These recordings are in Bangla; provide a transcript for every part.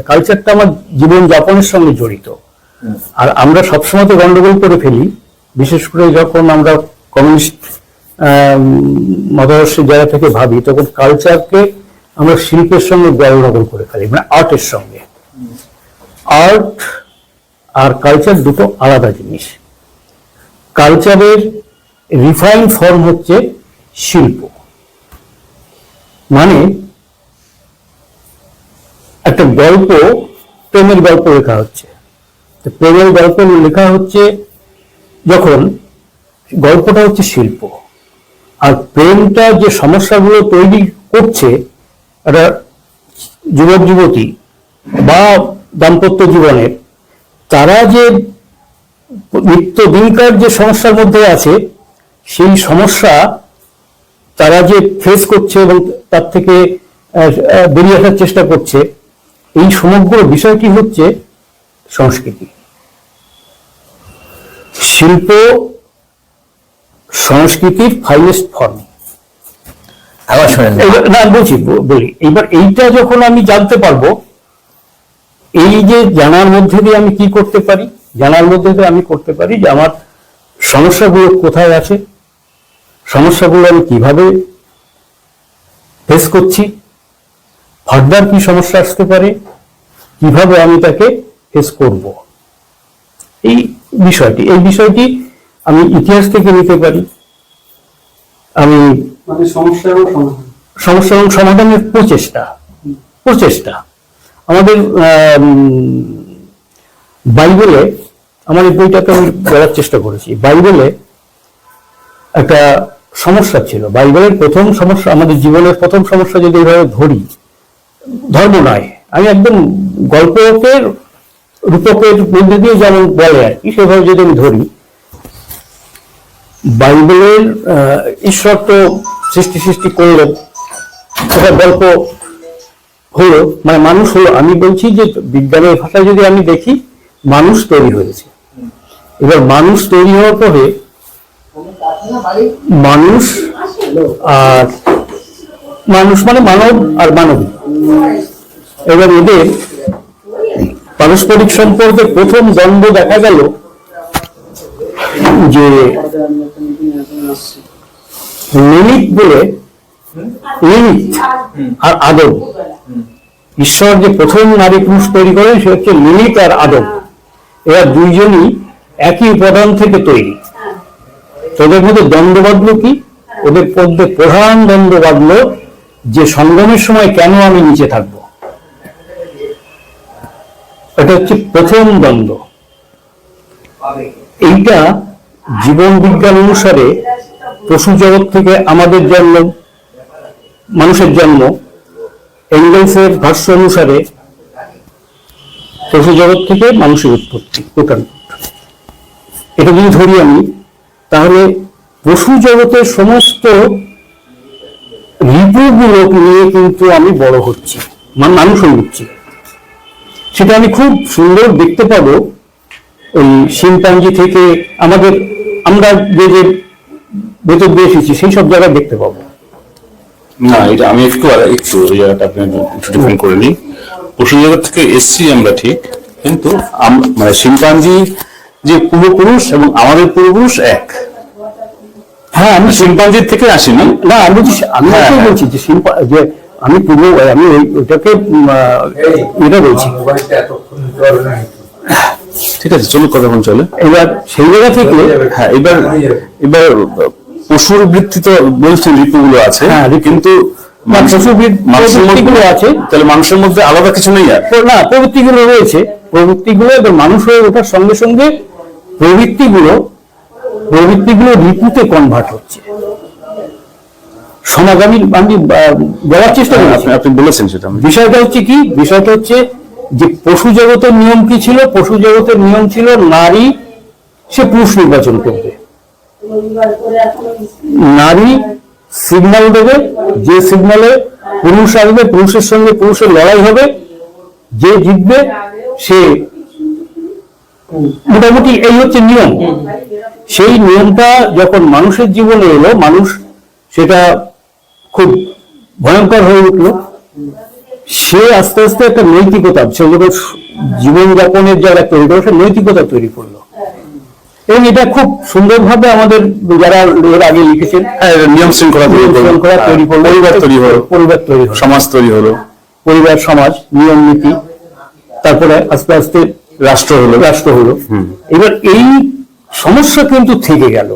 কালচারটা আমার জীবন যাপনের সঙ্গে জড়িত। আর আমরা সবসময় তো গন্ডগোল করে ফেলি, বিশেষ করে যখন আমরা কমিউনিস্ট মতাদর্শের জায়গা থেকে ভাবি, তখন কালচারকে আমরা শিল্পের সঙ্গে গন্ডগোল করে ফেলি, মানে আর্টের সঙ্গে। আর্ট আর কালচার দুটো আলাদা জিনিস। কালচারের রিফাইন ফর্ম হচ্ছে শিল্প, মানে একটা গল্প, প্রেমের গল্প লেখা হচ্ছে, প্রেমের গল্প লেখা হচ্ছে যখন, গল্পটা হচ্ছে শিল্প। আর প্রেমটা যে সমস্যাগুলো তৈরি করছে একটা যুবক যুবতী বা দাম্পত্য জীবনের, তারা যে নিত্যদিনকার যে সমস্যার মধ্যে আছে, সেই সমস্যা তারা যে ফেস করছে এবং তার থেকে বেরিয়ে আসার চেষ্টা করছে, এই সমগ্র বিষয়টি হচ্ছে সংস্কৃতি। শিল্প সংস্কৃতির ফাইনেস্ট ফর্ম। না বলি, এইবার এইটা যখন আমি জানতে পারবো, এই যে জানার মধ্যে দিয়ে আমি কি করতে পারি, জানার মধ্যে দিয়ে আমি করতে পারি যে আমার সমস্যাগুলো কোথায় আছে, সমস্যাগুলো আমি কিভাবে ফেস করছি, ফার্দার কি সমস্যা আসতে পারে, কিভাবে আমি তাকে ফেস করব। এই বিষয়টি আমি ইতিহাস থেকে নিতে পারি। আমি সমস্যা এবং সমাধানের প্রচেষ্টা আমাদের বাইবেলে, আমার এই বইটাতে আমি বলার চেষ্টা করেছি, বাইবেলে একটা সমস্যা ছিল। বাইবেলের প্রথম সমস্যা, আমাদের জীবনের প্রথম সমস্যা যদি এইভাবে ধরি, ধর্ম নয়, আমি একদম গল্পকের রূপকের মধ্যে দিয়ে যেমন বলে আর কি, সেভাবে যদি আমি ধরি, বাইবেলের ঈশ্বর তো সৃষ্টি করলেন, সেটা গল্প হলো, মানে মানুষ হলো। আমি বলছি যে বিজ্ঞানের ভাষায় যদি আমি দেখি, মানুষ তৈরি হয়েছে। এবার মানুষ তৈরি হওয়ার পরে মানুষ মানে মানব আর মানবী, এবার এদের পারস্পরিক সম্পর্কে প্রথম দ্বন্দ্ব দেখা গেল যে লিলিত আর আদম। ঈশ্বর যে প্রথম নারী পুরুষ তৈরি করেন, সে হচ্ছে লিলিত আর আদম। এরা দুইজনই একই উপাদান থেকে তৈরি। ওদের মধ্যে দ্বন্দ্ব বাঁধল কি? ওদের মধ্যে প্রধান দ্বন্দ্ব বাঁধল যে সঙ্গমের সময় কেন আমি নিচে থাকবো। এটা হচ্ছে প্রথম দ্বন্দ্ব। এইটা জীবন বিজ্ঞান অনুসারে পশু জগৎ থেকে আমাদের জন্ম, মানুষের জন্ম, এঙ্গেলসের ভাষ্য অনুসারে পশু জগৎ থেকে মানুষের উৎপত্তি। এটা যদি ধরি আমি, তাহলে পশু জগতের সমস্ত রিপুগুলো নিয়ে কিন্তু আমি বড় হচ্ছি, মানুষ হয়ে উঠছি। সেটা আমি খুব সুন্দর দেখতে পাবো ওই শিম্পাঞ্জি থেকে আমরা যে ভেতর দিয়ে এসেছি, সেই সব জায়গায় দেখতে পাবো। না, এটা আমি একটু ওই জায়গাটা আপনি ডিফাইন করে নিই। পশু জগৎ থেকে এসছি আমরা ঠিক, কিন্তু মানে শিম্পাঞ্জি যে পূর্বপুরুষ এবং আমাদের পূর্বপুরুষ এক। হ্যাঁ, আমি শিম্পাঞ্জির থেকে আসিনি। না, আমি বলছি যে আমি ওইটাকে এটা বলছি। ঠিক আছে, চলুক, কথা বল চলে। এবার সেই জায়গা থেকে, হ্যাঁ, এবার পশুর বৃত্তি তো বলছেন ঋতুগুলো আছে, কিন্তু প্রবৃত্তিগুলো আছে, তাহলে মানুষের মধ্যে আলাদা কিছু নেই। আর না, প্রবৃত্তিগুলো রয়েছে, প্রবৃত্তিগুলো এবার মানুষ হয়ে ওঠার সঙ্গে সঙ্গে প্রবৃত্তিগুলো ঋতুতে কনভার্ট হচ্ছে। সমাগামী আমি বলার চেষ্টা করি, আপনি বলেছেন সেটা। বিষয়টা হচ্ছে কি, বিষয়টা হচ্ছে যে পশু জগতের নিয়ম কি ছিল? পশু জগতের নিয়ম ছিল নারী সে পুরুষ নির্বাচন করবে, নারী সিগন্যাল দেবে, যে সিগন্যালে পুরুষ আসবে, পুরুষের সঙ্গে পুরুষের লড়াই হবে, যে জিতবে সে, মোটামুটি এই হচ্ছে নিয়ম। সেই নিয়মটা যখন মানুষের জীবনে এলো, মানুষ সেটা খুব ভয়ঙ্কর হয়ে উঠলো। সে আস্তে আস্তে একটা নৈতিকতা, সে যখন জীবনযাপনের যারা তৈরি করলো, সে নৈতিকতা তৈরি করলো। এবং এটা খুব সুন্দরভাবে আমাদের যারা এর আগে লিখেছেন নিয়ম শৃঙ্খলা তৈরি করলো, পরিবার তৈরি হলো, সমাজ তৈরি হলো, পরিবার, সমাজ, নিয়ম নীতি, তারপরে আস্তে আস্তে রাষ্ট্র হলো। এবার এই সমস্যা কিন্তু থেকে গেল।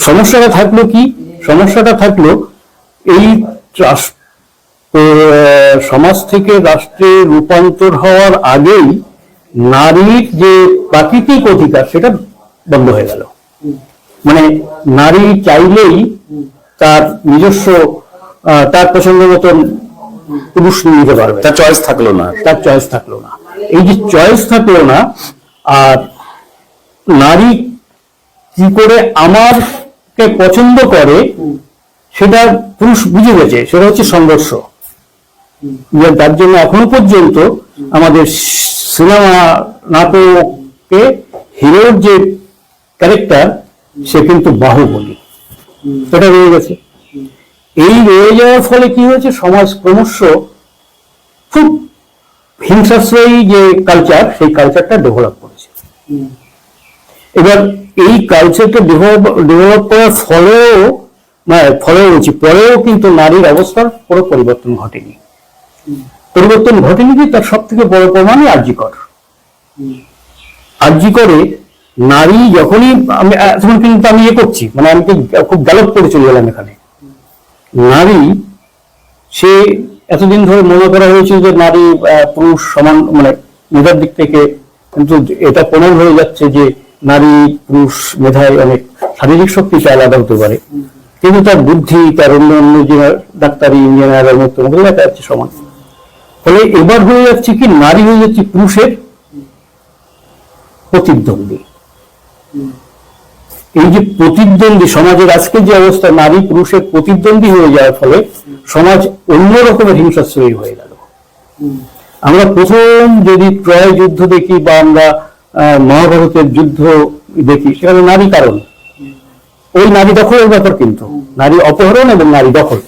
সমস্যাটা থাকলো কি? সমস্যাটা থাকলো এই সমাজ থেকে রাষ্ট্রে রূপান্তর হওয়ার আগেই নারীর যে প্রাকৃতিক অধিকার সেটা বন্ধ হয়ে গেল। মানে নারী চাইলেই তার নিজস্ব তার পছন্দ মতন পুরুষ নিতে পারবে, তার চয়েস থাকলো না। এই যে চয়েস থাকলো না, আর নারী কি করে আমারকে পছন্দ করে সেটা পুরুষ বুঝে গেছে, সেটা হচ্ছে সংঘর্ষ। তার জন্য এখনো পর্যন্ত আমাদের সিনেমা নাটকে হিরোর যে ক্যারেক্টার সে কিন্তু বাহুবলী, সেটা রয়ে গেছে। এই রয়ে যাওয়ার ফলে কি হয়েছে, সমাজ ক্রমশ খুব হিংসাশ্রয়ী যে কালচার, সেই কালচারটা ডেভেলপ করেছে। এবার এই কালচারটা ডেভেলপ করার পরেও কিন্তু নারীর অবস্থার কোনো পরিবর্তন ঘটেনি। কি তার সব থেকে বড় প্রমাণ আরজি করে নারী যখনই কিন্তু আমি করছি, মানে আমি খুব গ্যালপ করে চলে গেলাম এখানে। নারী সে এতদিন ধরে মনে করা হয়েছিল যে নারী পুরুষ সমান, মানে মেধার দিক থেকে, কিন্তু এটা প্রমাণ হয়ে যাচ্ছে যে নারী পুরুষ মেধায় অনেক শারীরিক শক্তিটা আলাদা হতে পারে, কিন্তু তার বুদ্ধি, তার অন্য যে ডাক্তারি, ইঞ্জিনিয়ারের মতো দেখা যাচ্ছে সমান। ফলে এবার হয়ে যাচ্ছে কি, নারী হয়ে যাচ্ছে পুরুষের প্রতিদ্বন্দ্বী। এই যে প্রতিদ্বন্দ্বী সমাজের আজকে যে অবস্থা, নারী পুরুষের প্রতিদ্বন্দ্বী হয়ে যাওয়ার ফলে সমাজ অন্য রকমের হিংসাশ্রয়ী হয়ে গেল। আমরা প্রথম যদি ট্রয় যুদ্ধ দেখি বা আমরা মহাভারতের যুদ্ধ দেখি, সেখানে নারী কারণ, ওই নারী দখলের ব্যাপার, কিন্তু নারী অপহরণ এবং নারী দখল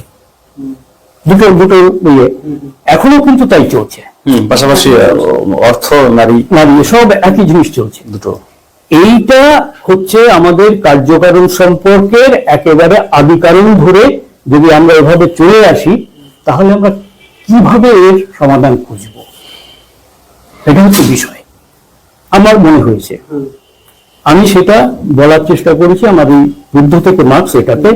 দুটো ইয়ে এখনো কিন্তু তাই চলছে। পাশাপাশি অর্থ, নারী সব একই জিনিস চলছে দুটো। এইটা হচ্ছে আমাদের কার্যকারণ সম্পর্কের একেবারে আদি কারণ ধরে যদি আমরা এভাবে চলে আসি, তাহলে আমরা কিভাবে এর সমাধান খুঁজব, এটা হচ্ছে বিষয়। আমার মনে হয়েছে আমি সেটা বলার চেষ্টা করেছি আমার এই বুদ্ধ থেকে মার্কস এটাতে